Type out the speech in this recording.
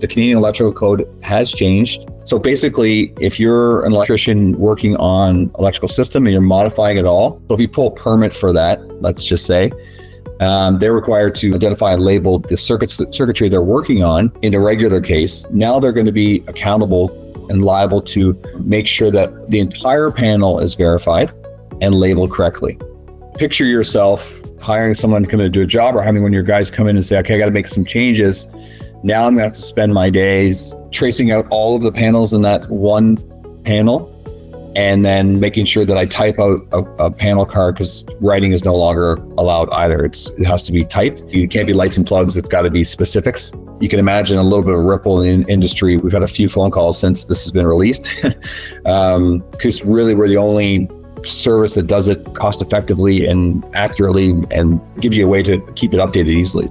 the Canadian Electrical Code has changed. So basically, if you're an electrician working on electrical system and you're modifying it all, so if you pull a permit for that, let's just say, they're required to identify and label the circuitry they're working on in a regular case. Now they're going to be accountable and liable to make sure that the entire panel is verified and labeled correctly. Picture yourself hiring someone to come in and do a job, or having one of your guys come in and say, okay, I got to make some changes. Now I'm going to have to spend my days tracing out all of the panels in that one panel, and then making sure that I type out a panel card, because writing is no longer allowed either. It has to be typed. It can't be lights and plugs. It's got to be specifics. You can imagine a little bit of ripple in the industry. We've had a few phone calls since this has been released, because really we're the only service that does it cost effectively and accurately and gives you a way to keep it updated easily.